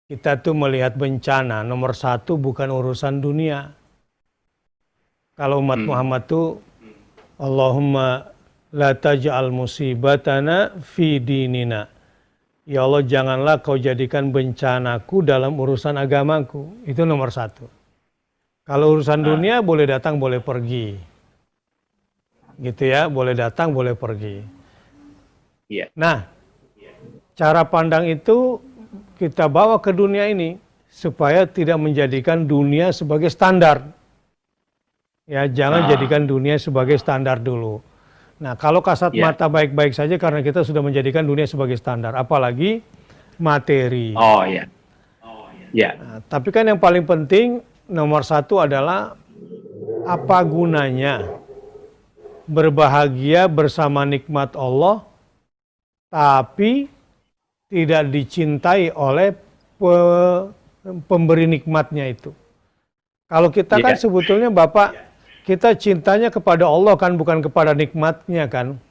kita tuh melihat bencana, nomor satu bukan urusan dunia. Kalau umat Muhammad tuh, Allahumma la taj'al musibatana fi dinina. Ya Allah, janganlah kau jadikan bencanaku dalam urusan agamaku. Itu nomor satu. Kalau urusan dunia boleh datang, boleh pergi. Gitu ya, boleh datang, boleh pergi. Nah, cara pandang itu kita bawa ke dunia ini supaya tidak menjadikan dunia sebagai standar. Ya, jangan jadikan dunia sebagai standar dulu. Nah, kalau kasat mata baik-baik saja karena kita sudah menjadikan dunia sebagai standar, apalagi materi. Nah, tapi kan yang paling penting nomor satu adalah apa gunanya berbahagia bersama nikmat Allah, tapi tidak dicintai oleh pemberi nikmatnya itu. Kalau kita kan sebetulnya Bapak, kita cintanya kepada Allah kan, bukan kepada nikmatnya kan.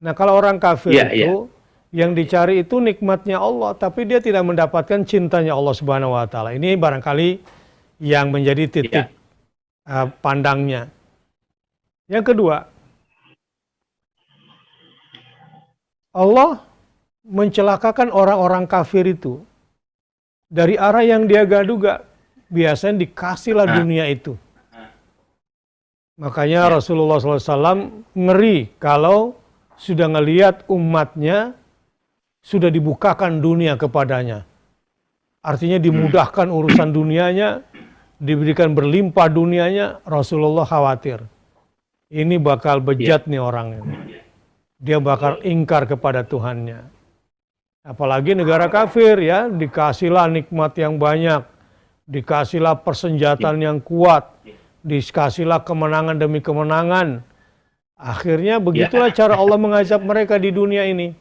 Nah kalau orang kafir itu, yang dicari itu nikmatnya Allah, tapi dia tidak mendapatkan cintanya Allah Subhanahu Wa Taala. Ini barangkali yang menjadi titik pandangnya. Yang kedua, Allah mencelakakan orang-orang kafir itu dari arah yang dia gak duga. Biasanya dikasihlah dunia itu. Makanya Rasulullah SAW ngeri kalau sudah ngelihat umatnya sudah dibukakan dunia kepadanya. Artinya dimudahkan urusan dunianya, diberikan berlimpah dunianya, Rasulullah khawatir. Ini bakal bejat nih orang ini. Dia bakal ingkar kepada Tuhannya. Apalagi negara kafir ya, dikasihlah nikmat yang banyak, dikasihlah persenjataan yang kuat, dikasihlah kemenangan demi kemenangan. Akhirnya begitulah cara Allah mengazab mereka di dunia ini.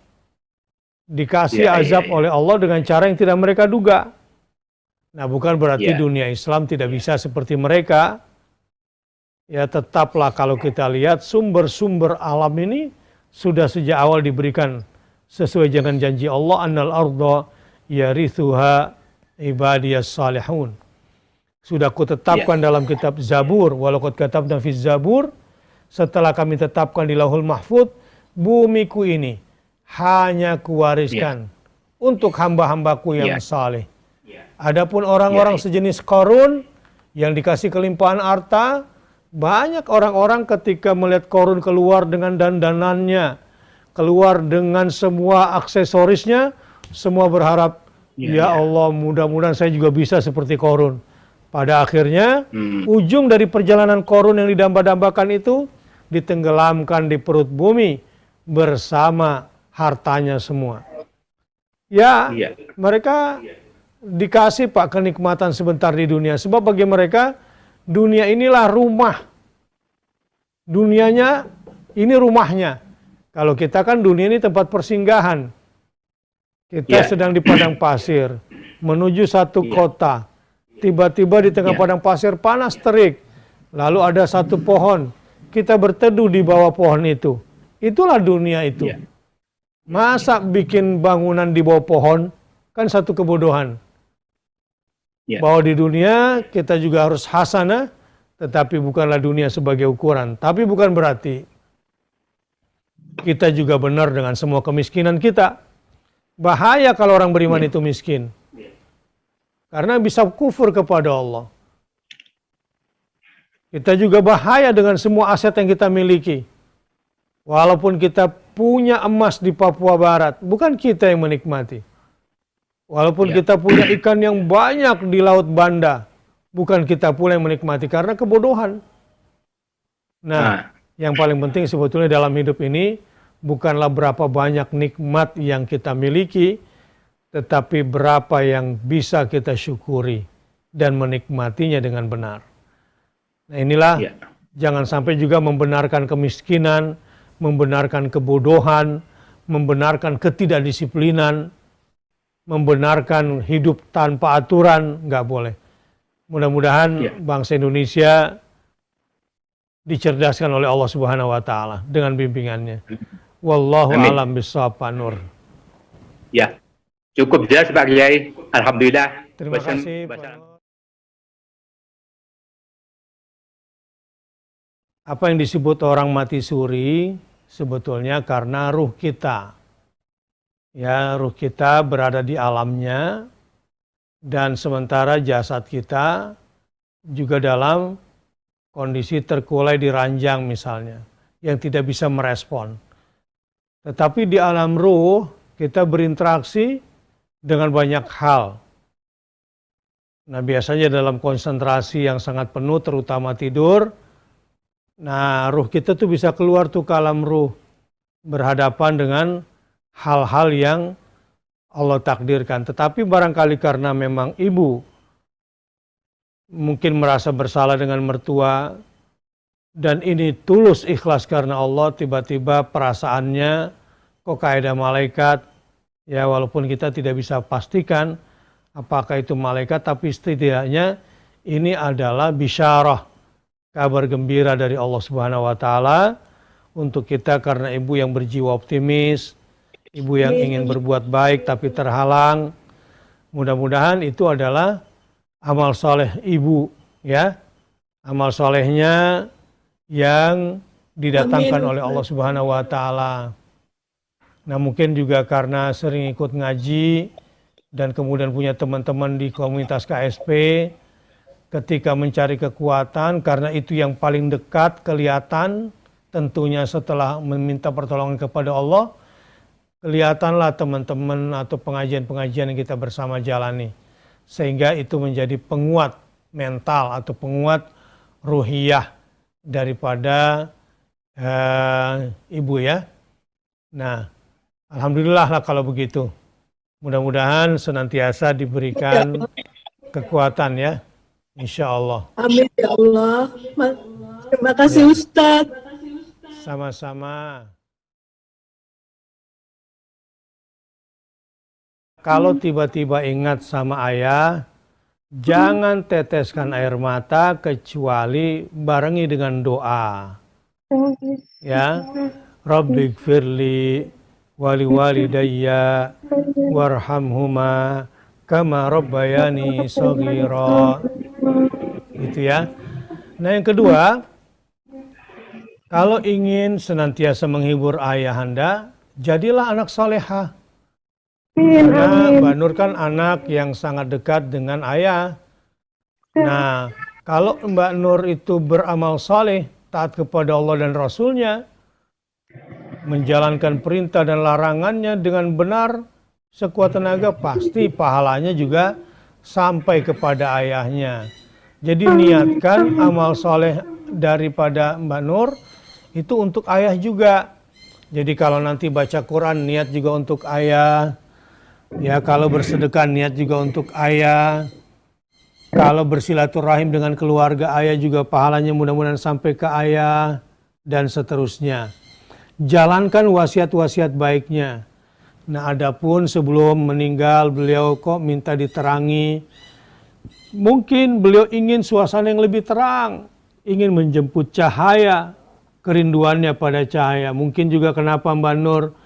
Dikasih azab oleh Allah dengan cara yang tidak mereka duga. Nah, bukan berarti dunia Islam tidak bisa seperti mereka. Ya, tetaplah kalau kita lihat sumber-sumber alam ini sudah sejak awal diberikan sesuai dengan janji Allah, annal arda yarithuha ibadiyas salihun. Sudah kutetapkan dalam kitab Zabur, walaqad katabna fi Zabur, setelah kami tetapkan di Lauhul Mahfuz, bumiku ini hanya kuwariskan untuk hamba-hambaku yang saleh. Adapun orang-orang sejenis Qarun yang dikasih kelimpahan harta, banyak orang-orang ketika melihat Qarun keluar dengan dandanannya, keluar dengan semua aksesorisnya, semua berharap, ya Allah, mudah-mudahan saya juga bisa seperti Qarun. Pada akhirnya, ujung dari perjalanan Qarun yang didamba-dambakan itu ditenggelamkan di perut bumi bersama hartanya semua. Ya, mereka dikasih Pak kenikmatan sebentar di dunia. Sebab bagi mereka, dunia inilah rumah. Dunianya, ini rumahnya. Kalau kita kan dunia ini tempat persinggahan. Kita sedang di padang pasir, menuju satu kota. Tiba-tiba di tengah padang pasir panas terik. Lalu ada satu pohon. Kita berteduh di bawah pohon itu. Itulah dunia itu. Masa bikin bangunan di bawah pohon? Kan satu kebodohan. Bahwa di dunia kita juga harus hasanah. Tetapi bukanlah dunia sebagai ukuran. Tapi bukan berarti kita juga benar dengan semua kemiskinan kita. Bahaya kalau orang beriman itu miskin. Karena bisa kufur kepada Allah. Kita juga bahaya dengan semua aset yang kita miliki. Walaupun kita punya emas di Papua Barat, bukan kita yang menikmati. Walaupun kita punya ikan yang banyak di Laut Banda, bukan kita pula yang menikmati karena kebodohan. Nah, yang paling penting sebetulnya dalam hidup ini bukanlah berapa banyak nikmat yang kita miliki, tetapi berapa yang bisa kita syukuri dan menikmatinya dengan benar. Nah inilah, jangan sampai juga membenarkan kemiskinan, membenarkan kebodohan, membenarkan ketidakdisiplinan, membenarkan hidup tanpa aturan, nggak boleh. Mudah-mudahan bangsa Indonesia dicerdaskan oleh Allah Subhanahu Wa Taala dengan bimbingannya. Wallahu a'lam bishawab, Pak Nur. Ya. Cukup jelas Pak Kiai, alhamdulillah. Terima kasih. Apa yang disebut orang mati suri sebetulnya karena ruh kita. Ya, ruh kita berada di alamnya dan sementara jasad kita juga dalam kondisi terkulai di ranjang misalnya, yang tidak bisa merespon. Tetapi di alam ruh kita berinteraksi dengan banyak hal. Nah, biasanya dalam konsentrasi yang sangat penuh, terutama tidur, nah ruh kita tuh bisa keluar tuh ke alam ruh, berhadapan dengan hal-hal yang Allah takdirkan. Tetapi barangkali karena memang ibu mungkin merasa bersalah dengan mertua, dan ini tulus ikhlas karena Allah, tiba-tiba perasaannya kok kayak ada malaikat, ya walaupun kita tidak bisa pastikan apakah itu malaikat, tapi setidaknya ini adalah bisyarah, kabar gembira dari Allah Subhanahu wa taala untuk kita karena ibu yang berjiwa optimis, ibu yang ingin berbuat baik tapi terhalang. Mudah-mudahan itu adalah amal soleh ibu, ya. Amal solehnya yang didatangkan oleh Allah Subhanahu wa taala. Nah, mungkin juga karena sering ikut ngaji dan kemudian punya teman-teman di komunitas KSP, ketika mencari kekuatan, karena itu yang paling dekat kelihatan, tentunya setelah meminta pertolongan kepada Allah, kelihatanlah teman-teman atau pengajian-pengajian yang kita bersama jalani. Sehingga itu menjadi penguat mental atau penguat ruhiyah daripada ibu, ya. Nah, alhamdulillah lah kalau begitu. Mudah-mudahan senantiasa diberikan kekuatan, ya, insya Allah. Amin ya Allah. Terima kasih, ya. Ustadz. Sama-sama. Kalau tiba-tiba ingat sama ayah, jangan teteskan air mata kecuali barengi dengan doa. Ya, Rabbighfirli wali walidayya warhamhuma kama rabbayani shaghira. Gitu ya. Nah, yang kedua, kalau ingin senantiasa menghibur ayahanda, jadilah anak salehah. Karena Mbak Nur kan anak yang sangat dekat dengan ayah. Nah, kalau Mbak Nur itu beramal saleh, taat kepada Allah dan Rasulnya, menjalankan perintah dan larangannya dengan benar, sekuat tenaga, pasti pahalanya juga sampai kepada ayahnya. Jadi niatkan amal soleh daripada Mbak Nur itu untuk ayah juga. Jadi kalau nanti baca Quran, niat juga untuk ayah. Ya, kalau bersedekah, niat juga untuk ayah. Kalau bersilaturahim dengan keluarga ayah juga pahalanya mudah-mudahan sampai ke ayah, dan seterusnya. Jalankan wasiat-wasiat baiknya. Nah, adapun sebelum meninggal beliau kok minta diterangi. Mungkin beliau ingin suasana yang lebih terang, ingin menjemput cahaya, kerinduannya pada cahaya. Mungkin juga kenapa Mbak Nur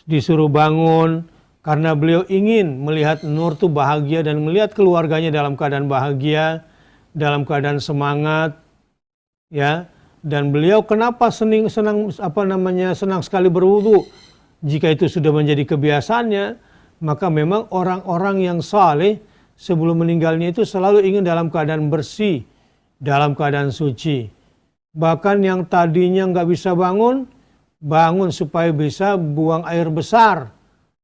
disuruh bangun, karena beliau ingin melihat Nur tuh bahagia dan melihat keluarganya dalam keadaan bahagia, dalam keadaan semangat, ya. Dan beliau kenapa senang sekali berwudu? Jika itu sudah menjadi kebiasaannya, maka memang orang-orang yang saleh sebelum meninggalnya itu selalu ingin dalam keadaan bersih, dalam keadaan suci. Bahkan yang tadinya nggak bisa bangun, bangun supaya bisa buang air besar.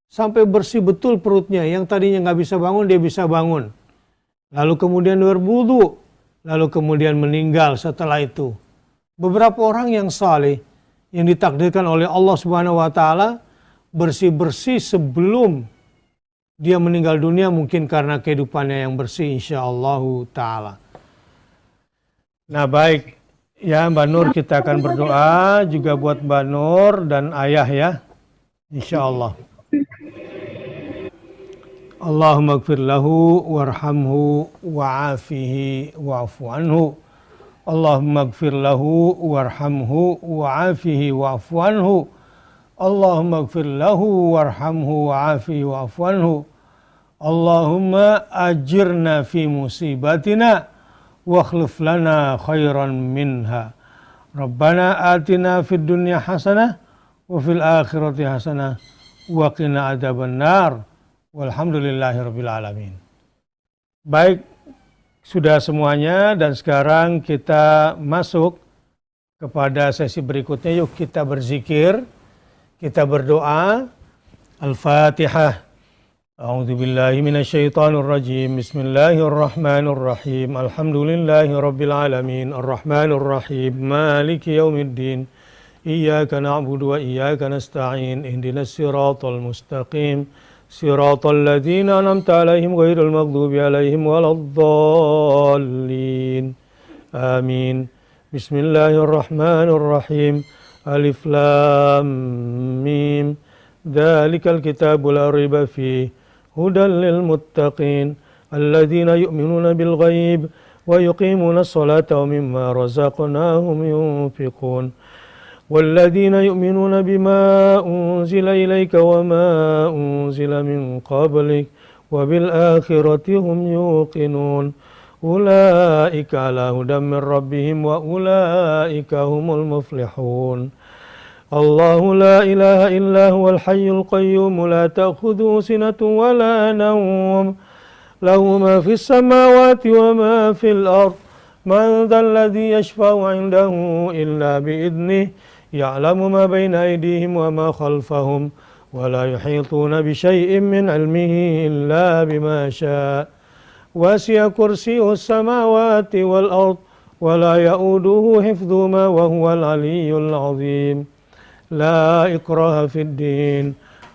Sampai bersih betul perutnya, yang tadinya nggak bisa bangun, dia bisa bangun. Lalu kemudian berwudu, lalu kemudian meninggal setelah itu. Beberapa orang yang saleh, yang ditakdirkan oleh Allah Subhanahu wa taala, bersih-bersih sebelum dia meninggal dunia, mungkin karena kehidupannya yang bersih, insyaallah taala. Nah, baik, ya Mbak Nur, kita akan berdoa juga buat Mbak Nur dan ayah, ya, insyaallah. Allahumma ighfir lahu warhamhu wa'afihi wa'fu anhu. Allahumma ighfir lahu warhamhu wa'afihi wa'fu anhu. Allahumma ighfir lahu warhamhu wa'afihi wa'fu anhu. Allahumma ajirna fi musibatina wa akhlif lana khairan minha. Rabbana atina fid dunya hasanah wa fil akhirati hasanah wa qina adzabannar. Walhamdulillahirabbil alamin. Baik, sudah semuanya dan sekarang kita masuk kepada sesi berikutnya. Yuk kita berzikir, kita berdoa. Al-Fatihah. A'udzu billahi minasyaitonir rajim. Bismillahirrahmanirrahim. Alhamdulillahirabbil alamin. Arrahmanir rahim. Maliki yaumiddin. Iyyaka na'budu wa iyyaka nasta'in. Ihdinas siratal mustaqim. Siratal ladzina an'amta 'alaihim ghairil maghdubi 'alaihim waladdallin. Amin. Bismillahirrahmanirrahim. Alif lam mim. Dzalikal kitabu la raiba fihi hudan lil muttaqin alladzina yu'minuna bil ghaib wa yuqimuna as-salata wa mimma razaqnahum yunfiqun. والذين يؤمنون بما أنزل إليك وما أنزل من قبلك وبالآخرة هم يوقنون أولئك على هدى من ربهم وأولئك هم المفلحون الله لا إله إلا هو الحي القيوم لا تأخذه سنة ولا نوم له ما في السماوات وما في الأرض من ذا الذي يشفع عنده إلا بإذنه يعلم ما بين أيديهم وما خلفهم ولا يحيطون بشيء من علمه إلا بما شاء وسع كرسيه السماوات والأرض ولا يؤوده حفظهما وهو العلي العظيم لا إكراه في الدين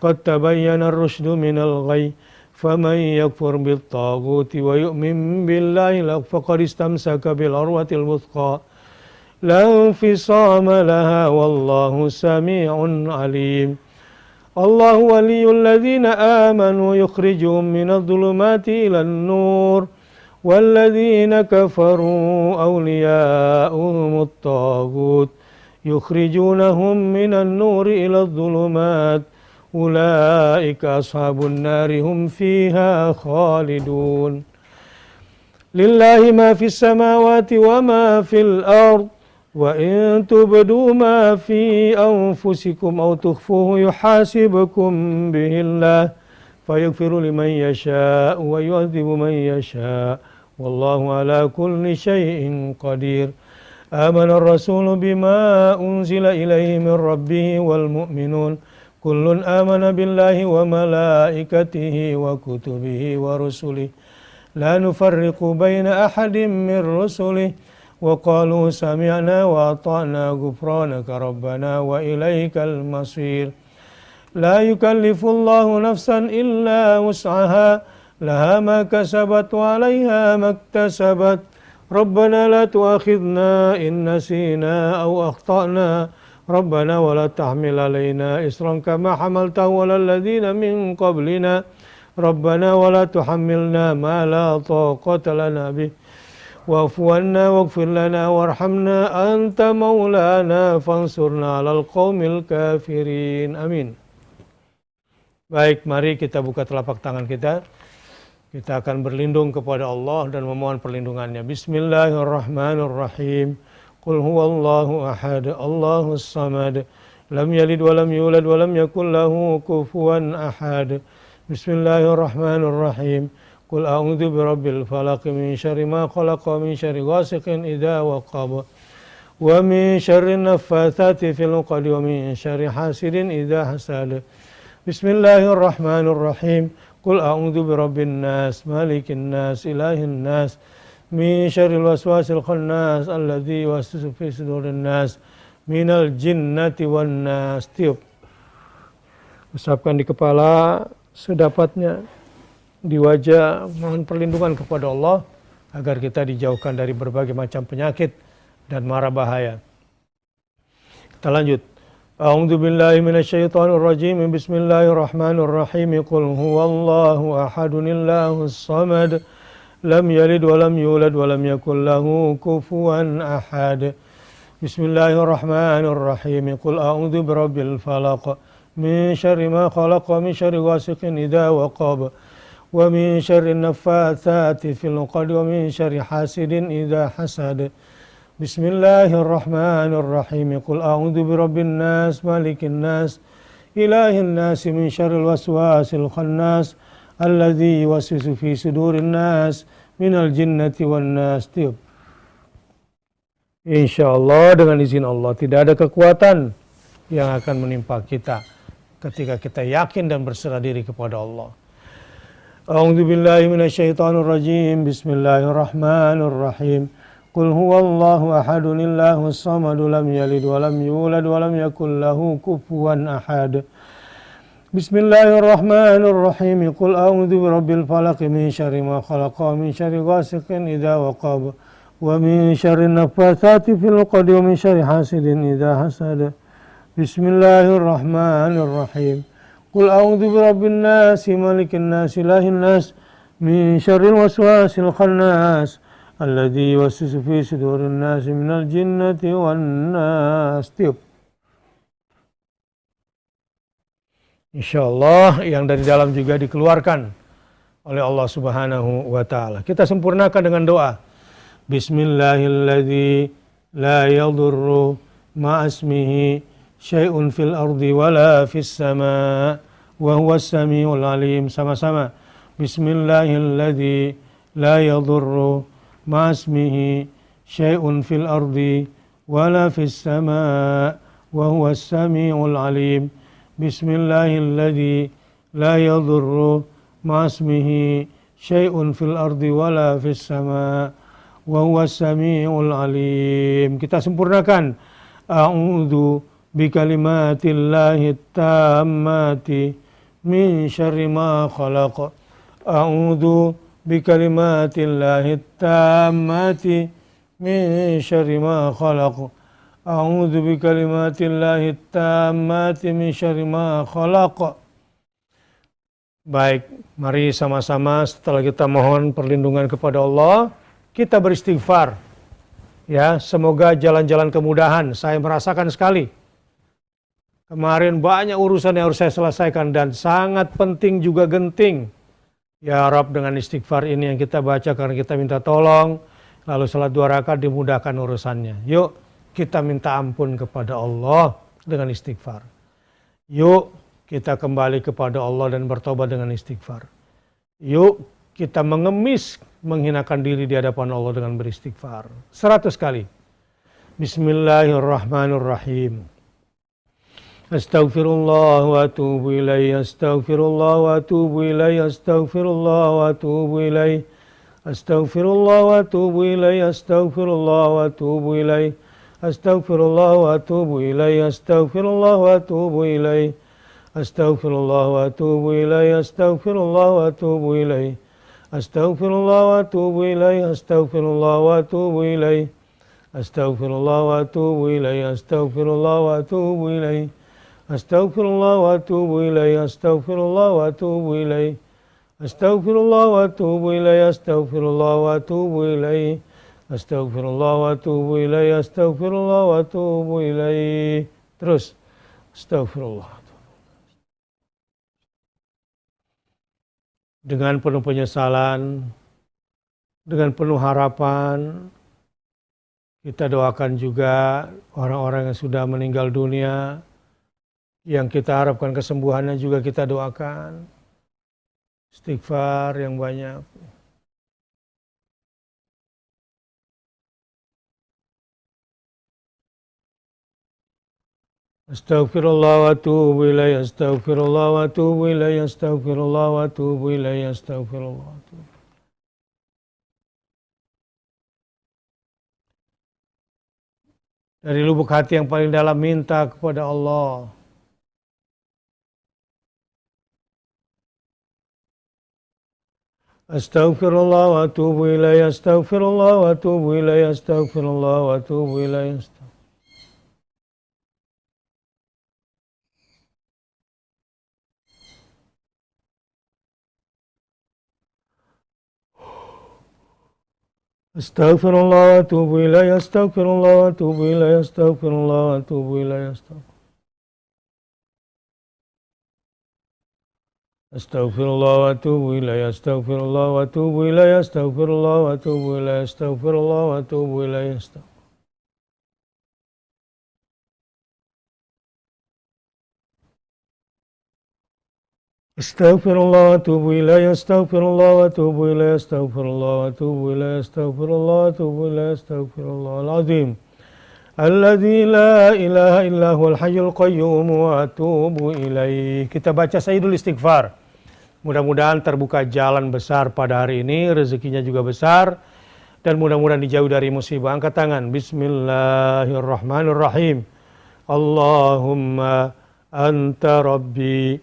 قد تبين الرشد من الغي فمن يكفر بالطاغوت ويؤمن بالله فقد استمسك بالعروة الوثقى لا انفصام لها والله سميع عليم الله ولي الذين آمنوا يخرجهم من الظلمات إلى النور والذين كفروا أولياؤهم الطاغوت يخرجونهم من النور إلى الظلمات أولئك أصحاب النار هم فيها خالدون لله ما في السماوات وما في الأرض وإن تبدوا ما في أنفسكم أو تخفوه يحاسبكم به الله فيغفر لمن يشاء ويعذب من يشاء والله على كل شيء قدير آمن الرسول بما أنزل إليه من ربه والمؤمنون كل آمن بالله وملائكته وكتبه ورسله لا نفرق بين أحد من رسله وقالوا سمعنا وأطعنا غفرانك ربنا وإليك المصير لا يكلف الله نفسا إلا وسعها لها ما كسبت وعليها ما اكتسبت ربنا لا تؤاخذنا إن نسينا أو أخطأنا ربنا ولا تحمل علينا إصرا كما حملته على الذين من قبلنا ربنا ولا تحملنا ما لا طاقة لنا به واعف عنا واغفر لنا وارحمنا أنت مولانا فانصرنا على القوم الكافرين Amin. Baik, mari kita buka telapak tangan kita. Kita akan berlindung kepada Allah dan memohon perlindungannya. Bismillahirrahmanirrahim. Qul huwallahu ahad, Allahus samad, lam yalid wa lam yulad wa lam yakul lahu kufuwan ahad. Bismillahirrahmanirrahim. Qul a'udzu birabbil falaq min syarri ma khalaq wa min syarri ghasiqin idza waqab wa min syarri naffatsati fil 'uqad wa min syarri hasidin idza hasad. Bismillahirrahmanirrahim. Qul a'udzu birabbin nas, malikin nas, ilahin nas, min syarril waswasil khannas alladzi yuwaswisu fi sudurin nas minal jinnati wan nas. Tiup. Usapkan di kepala sedapatnya, di wajah, mohon perlindungan kepada Allah agar kita dijauhkan dari berbagai macam penyakit dan mara bahaya. Kita lanjut. A'udzu billahi minasyaitonir rajim. Bismillahirrahmanirrahim. Qul huwallahu ahadun illahus samad. Lam yalid wa lam yulad wa lam yakul lahu kufuwan ahad. Bismillahirrahmanirrahim. Qul a'udzu birabbil falaq min syarri ma khalaq wa min syarri ghasiqin idza waqab ومن شر النفاثات في العقد ومن شر حاسد إذا حسد بسم الله الرحمن الرحيم قل أعوذ برب الناس مالك الناس إله الناس من شر الوسواس الخناس الذي يوسوس في صدور الناس من الجنة والناس. Tiup. Insyaallah dengan izin Allah tidak ada kekuatan yang akan menimpa kita ketika kita yakin dan berserah diri kepada Allah. A'udzu billahi minasyaitonir rajim. Bismillahirrahmanirrahim. Qul huwallahu ahadun illahus samad lam yalid wa lam yulad wa lam yakul lahu kufuwan ahad. Bismillahirrahmanirrahim. Qul a'udzu birabbil falaq min syarri ma khalaq wa min syarri ghasiqin idza waqab wa min syarri naffatsati fil 'uqad wa min syarri hasidin idza hasad. Bismillahirrahmanirrahim. Qul a'udzu birabbin nas malikin nas ilahin nas min syarril waswasil khannas alladzi yuwaswisu fi sudurin nas minal jinnati wan nas. Tiup. Insyaallah yang dari dalam juga dikeluarkan oleh Allah Subhanahu wa taala. Kita sempurnakan dengan doa. Bismillahilladzi la yadurru ma'asmihi syai'un fil ardi wala fis sama' wa huwas samiul alim. Sama-sama. Bismillahilladzi la yadurru ma'asmihi syai'un fil ardi wala fis sama' wa huwas samiul alim. Bismillahilladzi la yadurru ma'asmihi syai'un fil ardi wala fis sama' wa huwas samiul alim. Kita sempurnakan. A'udzu bikalimatillahi tammati min syarri ma khalaq. A'udzu bikalimatillahi tammati min syarri ma khalaq. A'udzu bikalimatillahi tammati min syarri ma khalaq. Baik, mari sama-sama setelah kita mohon perlindungan kepada Allah, kita beristighfar. Ya, semoga jalan-jalan kemudahan. Saya merasakan sekali. Kemarin banyak urusan yang harus saya selesaikan dan sangat penting juga genting. Ya Rabb, dengan istighfar ini yang kita baca karena kita minta tolong, lalu salat 2 rakaat dimudahkan urusannya. Yuk kita minta ampun kepada Allah dengan istighfar. Yuk kita kembali kepada Allah dan bertobat dengan istighfar. Yuk kita mengemis, menghinakan diri di hadapan Allah dengan beristighfar 100 kali. Bismillahirrahmanirrahim. Astaghfirullah wa atubu ilaih. Astaghfirullah wa atubu ilaih. Astaghfirullah wa atubu ilaih. Astaghfirullah wa atubu ilaih. Astaghfirullah wa atubu ilaih. Astaghfirullah wa atubu ilaih. Astaghfirullah wa atubu ilaih. Astaghfirullah wa atubu ilaih. Astaghfirullah wa atubu ilaih. Astaghfirullah wa atubu ilaih. Astaghfirullah wa atubu ilaih. Astaghfirullah wa atubu ilaih. Astaghfirullah wa atubu ilaih. Astaghfirullah wa atubu ilaih. Astaghfirullah wa atubu ilaih. Astaghfirullah wa atubu ilaih. Astaghfirullah wa atubu ilaih. Astaghfirullah wa atubu ilaih. Astaghfirullah wa atubu ilaih. Terus. Astaghfirullah. Dengan penuh penyesalan, dengan penuh harapan, kita doakan juga orang-orang yang sudah meninggal dunia, yang kita harapkan kesembuhannya juga kita doakan. Istighfar yang banyak. Astaghfirullah wa atubu ilaih. Astaghfirullah wa atubu ilaih. Astaghfirullah wa atubu ilaih. Astaghfirullah wa atubu. Dari lubuk hati yang paling dalam minta kepada Allah. Astaghfirullah wa atubu ilaih. Astaghfirullah wa atubu ilaih. Astaghfirullah wa atubu ilaih. Astaghfirullah wa atubu ilaih. Astaghfirullah wa atubu ilaih. Astaghfirullah wa atubu ilaih. Astaghfirullah wa atubu ilaih, astaghfirullah wa atubu ilaih, astaghfirullah wa atubu ilaih, astaghfirullah wa atubu ilaih. Astaghfirullah wa atubu ilaih, astaghfirullah wa atubu ilaih, astaghfirullah wa atubu ilaih, astaghfirullah wa atubu ilaih, astaghfirullahal azim. Alladzi la ilaha illa huwal hayyul qayyum wa atubu ilaih. Kita baca Sayyidul Istighfar. Mudah-mudahan terbuka jalan besar pada hari ini, rezekinya juga besar, dan mudah-mudahan dijauh dari musibah. Angkat tangan. Bismillahirrahmanirrahim. Allahumma anta rabbi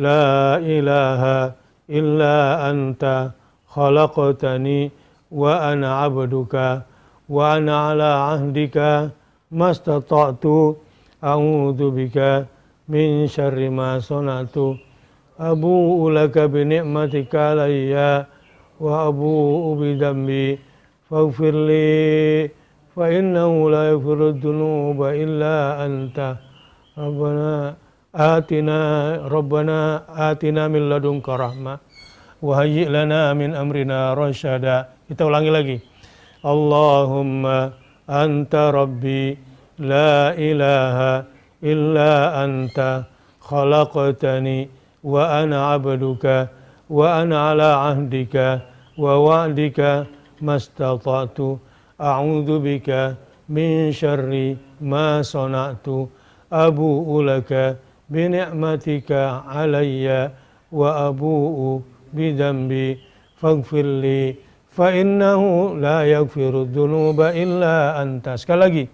la ilaha illa anta khalaqtani wa ana abduka wa ana ala ahdika mastata'tu a'udzu bika min syarri ma sana'tu abu'u laka bi ni'matika alayya wa abu'u bi dhanbi faghfir li fa innahu la yaghfiru dzunuba illa anta Rabbana atina min ladunka rahmah wa hayyi' lana min amrina rasyada. Kita ulangi lagi. Allahumma anta rabbi la ilaha illa anta khalaqtani wa ana abduka wa ana ala ahdika wa wa'dika mastata'tu a'udzu bika min syarri ma sana'tu abu'u laka bi ni'matika alayya wa abu'u bi dhanbi faghfir li fa innahu la yaghfiru dzunuba illa anta. Sekali lagi.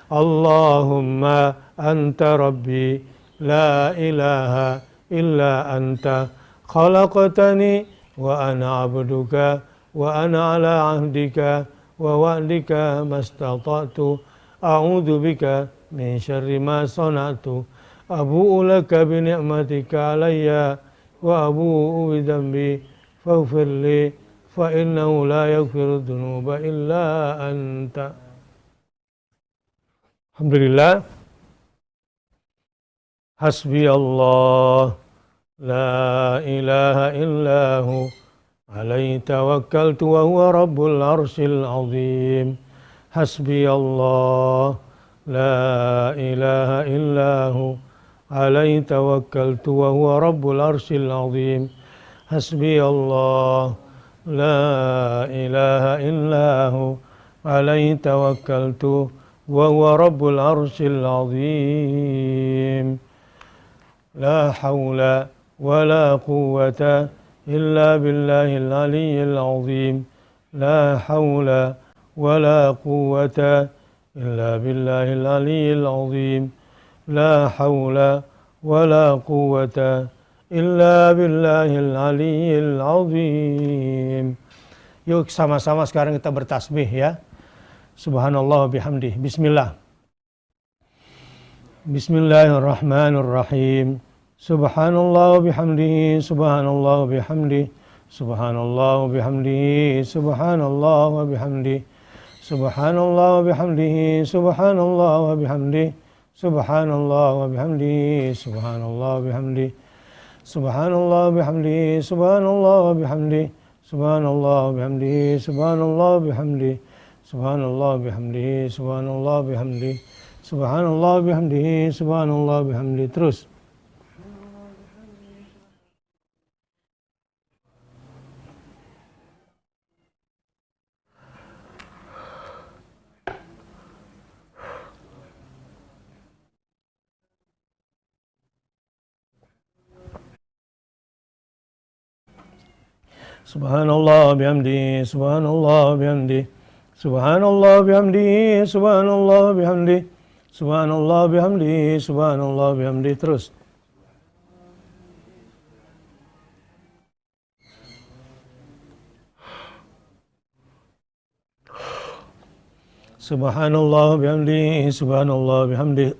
Allahumma anta rabbi la ilaha illa anta khalaqtani wa ana abduka wa ana ala ahdika wa wa'dika mastata'tu a'udzu bika min syarri ma sana'tu abu'u laka bi ni'matika alayya wa abu'u bi dhanbi faghfir li fa innahu la yaghfiru dzunuba illa anta. Alhamdulillah. Hasbi Allah la ilaha illahu alaihi tawakkaltu wa huwa rabbul arsyil azim. Hasbi Allah la ilaha illahu alaihi tawakkaltu wa huwa rabbul arsyil azim. Hasbi Allah la ilaha illahu alaihi tawakkaltu wa huwa rabbul arsyil azim. La hawla wa la quwwata illa billahil aliyyil azim. La hawla wa la quwwata illa billahil aliyyil azim. La hawla wa la quwwata illa billahil aliyyil azim. Yuk sama-sama sekarang kita bertasbih ya. Subhanallah wa bihamdih. Bismillah. Bismillahirrahmanirrahim. Subhanallah wa bihamdihi, subhanallah wa bihamdihi, subhanallah wa bihamdihi, subhanallah wa bihamdihi, subhanallah wa bihamdihi, subhanallah wa bihamdihi, subhanallah wa bihamdihi, subhanallah wa bihamdihi, subhanallah wa bihamdihi, subhanallah wa bihamdihi, subhanallah wa bihamdihi, subhanallah wa bihamdihi, subhanallah wa bihamdihi, subhanallah wa bihamdihi, subhanallah wa bihamdihi, subhanallah wa bihamdihi. Terus. Subhanallah bihamdi, subhanallah bihamdi, subhanallah bihamdi, subhanallah bihamdi, subhanallah bihamdi, subhanallah bihamdi. Terus. Subhanallah bihamdi, subhanallah bihamdi,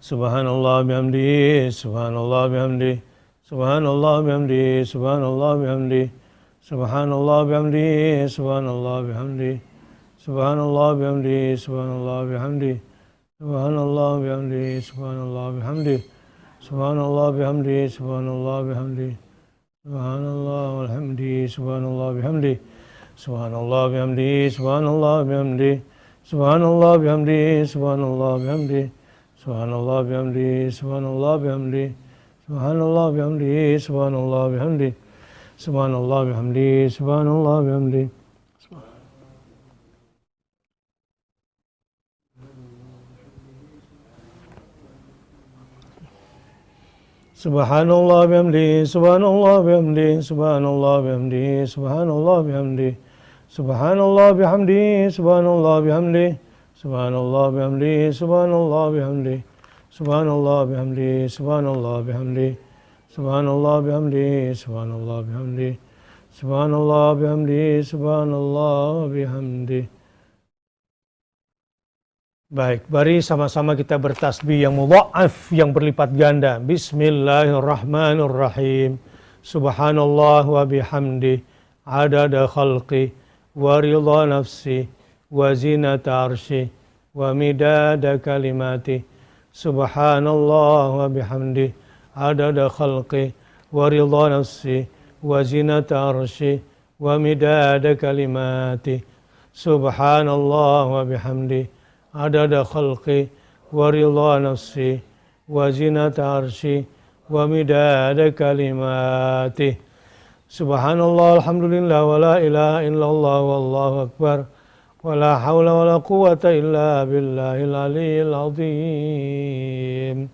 subhanallah bihamdi, subhanallah bihamdi, subhanallah bihamdi, subhanallah bihamdi, subhanallah bihamdi, subhanallah bihamdi, subhanallah bihamdi, subhanallah bihamdi, subhanallah bihamdi, subhanallah bihamdi, Subhanallah bihamdi, subhanallah bihamdi. Subhanallah walhamdi, subhanallah bihamdi. Subhanallah bihamdi, subhanallah bihamdi. Subhanallah bihamdi, subhanallah bihamdi. Subhanallah bihamdi, subhanallah bihamdi. Subhanallah bihamdi, subhanallah bihamdi. Subhanallah bihamdi, subhanallah bihamdi. Subhanallah bihamdi, subhanallah bihamdi, subhanallah bihamdi, subhanallah bihamdi, subhanallah bihamdi, subhanallah bihamdi, subhanallah bihamdi, subhanallah bihamdi, subhanallah bihamdi, subhanallah bihamdi, subhanallah bihamdi, subhanallah bihamdi, subhanallah bihamdi, subhanallah bihamdi. Baik, mari sama-sama kita bertasbih yang mudha'af, yang berlipat ganda. Bismillahirrahmanirrahim. Subhanallah wa bihamdi, adada khalqi, wa ridha nafsi, wa zinata arshi, wa midada kalimati. Subhanallah wa bihamdi, adada khalqi, wa ridha nafsi, wa zinata arshi, wa midada kalimati. Subhanallah wa bihamdi, adada khalqi wa ridha nafsi wa zinata arshi wa midada kalimati. Subhanallah alhamdulillah wa la ilaha illallah wallahu akbar wa la hawla wa la quwata illa billahil aliyyil azim.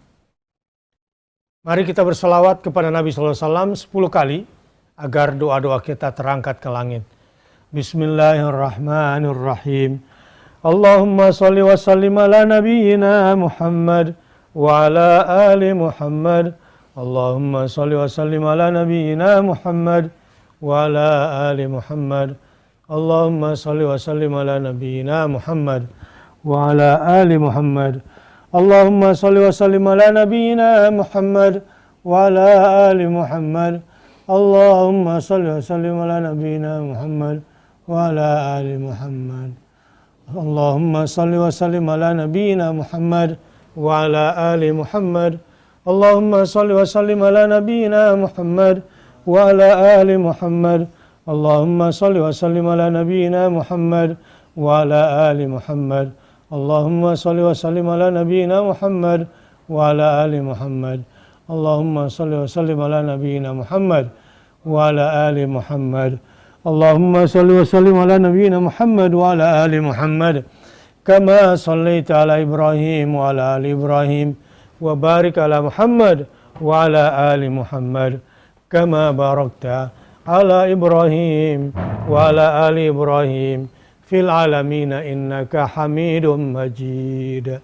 Mari kita berselawat kepada Nabi SAW 10 kali agar doa-doa kita terangkat ke langit. Bismillahirrahmanirrahim. Allahumma salli wa sallim ala nabiyyina Muhammad wa ala ali Muhammad. Allahumma salli wa sallim ala nabiyyina Muhammad wa ala ali Muhammad. Allahumma salli wa sallim ala nabiyyina Muhammad wa ala ali Muhammad. Allahumma salli wa sallim ala nabiyyina Muhammad wa ala ali Muhammad. Allahumma salli wa sallim ala nabiyyina Muhammad wa ala ali Muhammad. Allahumma salli wa sallim ala nabiyyina Muhammad wa ala ali Muhammad. Allahumma salli wa sallim ala nabiyyina Muhammad wa ala ali Muhammad. Allahumma salli wa sallim ala nabiyyina Muhammad wa ala ali Muhammad. Allahumma salli wa sallim ala nabiyyina Muhammad wa ala ali Muhammad. Allahumma salli wa sallim ala nabiyyina Muhammad wa ala ali Muhammad. Allahumma salli wa sallim ala nabiyyina Muhammad wa ala ali Muhammad kama sallaita ala Ibrahim wa ala ali Ibrahim wa barik ala Muhammad wa ala ali Muhammad kama barakta ala Ibrahim wa ala ali Ibrahim fil alamina innaka Hamidum Majid.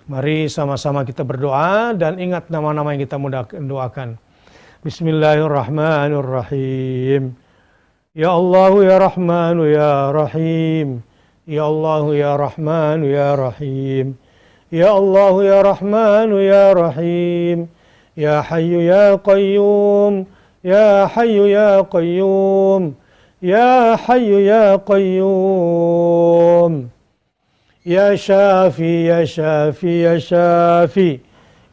Mari sama-sama kita berdoa dan ingat nama-nama yang kita doakan. Bismillahirrahmanirrahim. Ya Allah ya Rahman ya Rahim. Ya Allah ya Rahman ya Rahim. Ya Allah ya Rahman ya Rahim. Ya Hayyu ya Qayyum. Ya Hayyu ya Qayyum. Ya Hayyu ya Qayyum. Ya Shafi ya Shafi ya Shafi.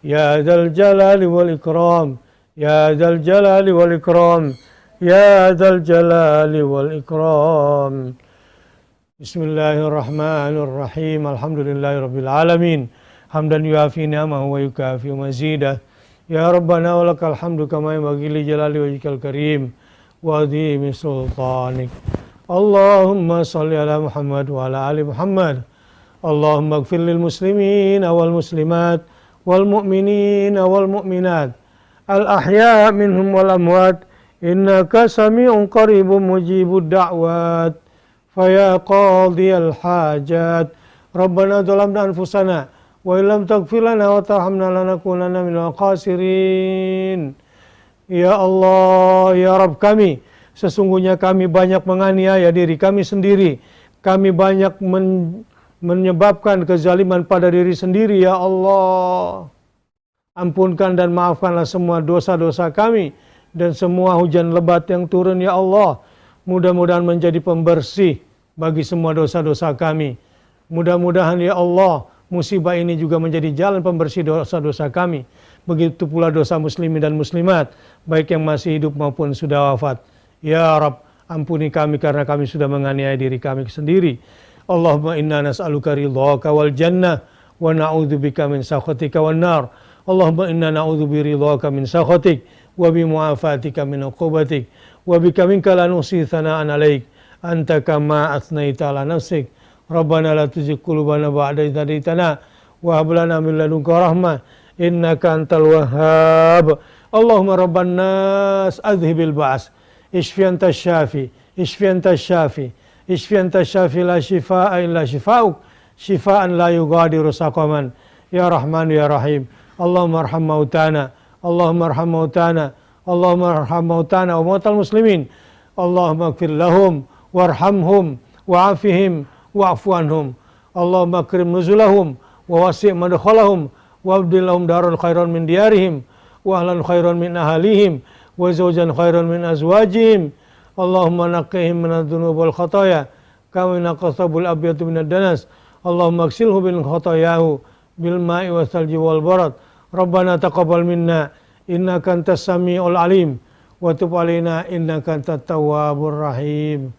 Ya Dzal Jalali wal Ikram. Ya Dzal Jalali wal Ikram. Ya Dzal Jalali wal Ikram. Bismillahirrahmanirrahim. Alhamdulillahirabbil alamin. Hamdan yuafi ni'amahu wa yukafi mazidah. Ya Rabbana wa lakal hamdu kama yanbaghi li jalali wajhikal karim wa adhimi sultanik. Allahumma salli ala Muhammad wa ala ali Muhammad. Allahumma ighfir lil muslimin wal muslimat wal mu'minin wal mu'minat al ahya minhum wal amwat. Innaka sami'un qaribun mujibud da'wat. Faya qadiyal hajat. Rabbana zalamna anfusana wa illam taghfir lana wa tarhamna lanakunanna minal khasirin. Ya Allah, ya Rabb kami, sesungguhnya kami banyak menganiaya diri kami sendiri. Kami banyak menyebabkan kezaliman pada diri sendiri, ya Allah. Ampunkan dan maafkanlah semua dosa-dosa kami dan semua hujan lebat yang turun, ya Allah. Mudah-mudahan menjadi pembersih bagi semua dosa-dosa kami. Mudah-mudahan, ya Allah, musibah ini juga menjadi jalan pembersih dosa-dosa kami. Begitu pula dosa muslimin dan muslimat, baik yang masih hidup maupun sudah wafat. Ya Rabb, ampuni kami karena kami sudah menganiaya diri kami sendiri. Allahumma inna nas'aluka ridhaka wal jannah wa na'udzubika min sakhatika wan nar. Allahumma inna na'udzu biridhaka min sakhatik wa bi mu'afatika min uqubatik wa bika minka la nuhsi thana'an 'alaik anta kama athnaita 'ala nafsik. Rabbana la tuzigh qulubana ba'da idh hadaytana wa hab lana min ladunka rahmah innaka antal wahhab. Allahumma rabban nas adhibil ba's ishfi anta syafi ishfi anta syafi ishfi anta syafi la shifaa'a illa shifaa'uk shifaa'an la yughadiru saqaman ya rahman ya rahim. Allahumma arham mautana Allahumma arham mautana Allahumma arham mautana wa mautal muslimin. Allahumma ighfir lahum warhamhum wa'afihim wa'fu anhum. Allahumma akrim nuzulahum wa wasi' madkhalahum wa abdil lahum daran khairan min diyarihim wa ahlan khairan min ahalihim wa zawjan khairan min azwajihim. Allahumma naqqihim min adh-dhunub wal khataaya kama yanqqa thawbul abyadu min ad-danas. Allahumma ighsilhu bil khatayahu bil ma'i was salji wal barad. Rabbana taqabbal minna innaka antas samiul alim wa tub alaina innaka antat tawwabur rahim.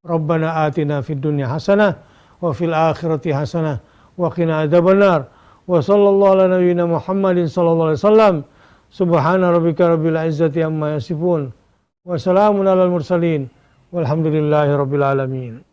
Rabbana atina fid dunya hasanah wa fil akhirati hasanah wa qina adzabannar. Wa sallallahu ala nabiyyina Muhammadin sallallahu alaihi wasallam. Subhana rabbika rabbil izzati amma yasifun wa salamun alal mursalin walhamdulillahi rabbil alamin.